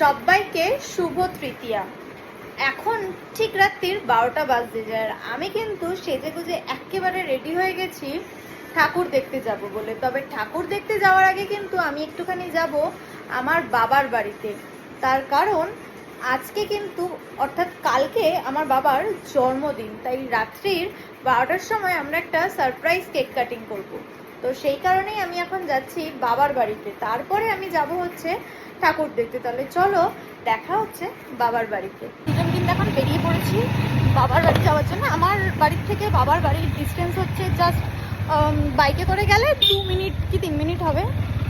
সবাইকে শুভ তৃতীয়া। এখন ঠিক রাত্রির 12টা বাজতে যায়। আমি কিন্তু সেজেগুজে একেবারে রেডি হয়ে গেছি ঠাকুর দেখতে যাব বলে। তবে ঠাকুর দেখতে যাওয়ার আগে কিন্তু আমি একটুখানি যাব আমার বাবার বাড়িতে। তার কারণ আজকে কিন্তু অর্থাৎ কালকে আমার বাবার জন্মদিন, তাই রাত্রির 12টার সময় আমরা একটা সারপ্রাইজ কেক কাটিং করব। তো সেই কারণেই আমি এখন যাচ্ছি বাবার বাড়িতে, তারপরে আমি যাব হচ্ছে ঠাকুর দেখতে। তাহলে চলো দেখা হচ্ছে বাবার বাড়িতে। দুজন কিন্তু এখন বেরিয়ে পড়েছি বাবার বাড়ি যাওয়ার জন্য। আমার বাড়ির থেকে বাবার বাড়ির ডিস্টেন্স হচ্ছে জাস্ট বাইকে করে গেলে 2 মিনিট কি 3 মিনিট হবে।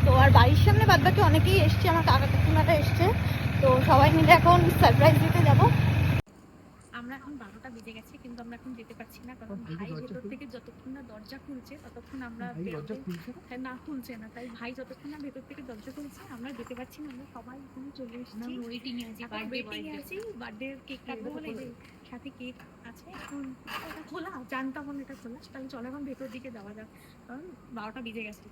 তো আর বাড়ির সামনে বাদবাকি অনেকেই এসছে, আমার কাকা কাকিমারা এসছে। তো সবাই মিলে এখন সারপ্রাইজ দিতে যাবো। আমরা এখন 12টা বেজে গেছে, কিন্তু আমরা এখন যেতে পারছি না, কারণ ভাই ভেতর থেকে যতক্ষণ না দরজা খুলছে ততক্ষণ আমরা না খুলছে না, তাই ভাই যতক্ষণ না ভেতর থেকে দরজা খুলছে আমরা যেতে পারছি না। আমরা সবাই এখানে চলে এসেছি, ওয়েটিং এ আছি, বার্থডে কেক কাটবো বলে সাথে কেক আছে। এখন এটা খোলা, জানতাম না এটা খোলা, তাহলে চলো এখন ভেতর দিকে যাওয়া যাক, কারণ 12টা বেজে গেছে।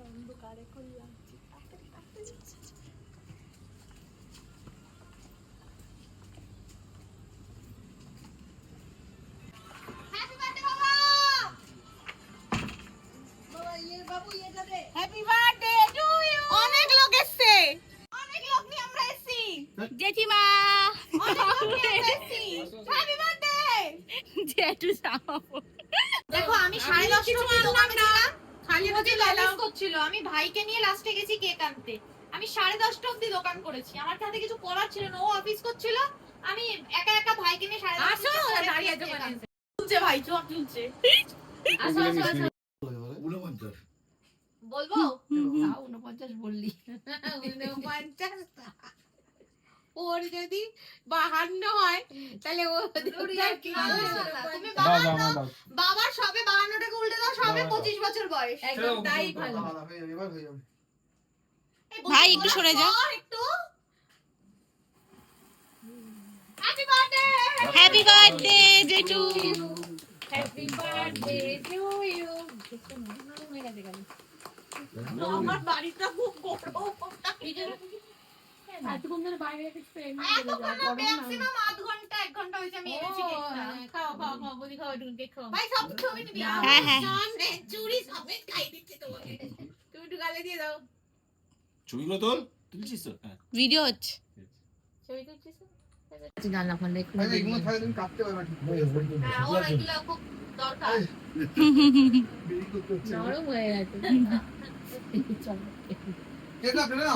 অন্ধকারে করলাম হ্যাপি বার্থডে টু ইউ। অনেক লোক এসেছে, অনেক লোক নিয়ে আমরা এসেছি। জেঠিমা হ্যাপি বার্থডে জেঠু সামাবো। দেখো আমি 10:30 অবধি দোকানে ছিলাম, খালি বসে লালাস করছিল। আমি ভাইকে নিয়ে লাস্টে গেছি কেক আনতে। আমি 10:30 অবধি দোকান করেছি, আমার হাতে কিছু করার ছিল না, ও অফিস করছিল। আমি একা একা ভাইকে নিয়ে 10:30 আসো দাঁড়িয়ে আছে ওখানে তুলছে, ভাই চোখ তুলছে। আসো আসো আসো। 49 বলবো 49 বললি 49 ওর যদি 52 হয় তাহলে ও তুমি বাবার সবে 52টাকে উল্টে দাও, সবে 25 বছর বয়স। একদম তাই ভালো। এবার হয়ে যাবে। ভাই একটু সরে যা, একটু। হ্যাপি বার্থডে, হ্যাপি বার্থডে জেঠু। Happy birthday to you. আমার বাড়িটা খুব গরম। এতক্ষণ ধরে বাইরে একটা ফ্রেন্ড ম্যাক্সিমাম আধ ঘন্টা 1 ঘন্টা হয়েছে আমি এনেছি কেকটা। খাও খাও খাও বুঝি খাও একটু কেক খাও। ভাই সব ছবি নিবি? হ্যাঁ, হ্যাঁ। সামনে চুরি সমেত খাই দিচ্ছে তোমাকে। তুমি একটু গালে দিয়ে দাও। ছবিগুলো তোল, তুলছিস তো? হ্যাঁ। ভিডিও হচ্ছে। ছবি তুলছিস তো? জানলা ফোন দেখো। আরে এগুলো তাহলে তুমি কাটতে পারবে না ঠিক হয়ে যাবে। হ্যাঁ, ওর এগুলো খুব দরকার। বেরি করতে হচ্ছে। নরম হয়ে গেছে। চলো। কেক কাটবে না?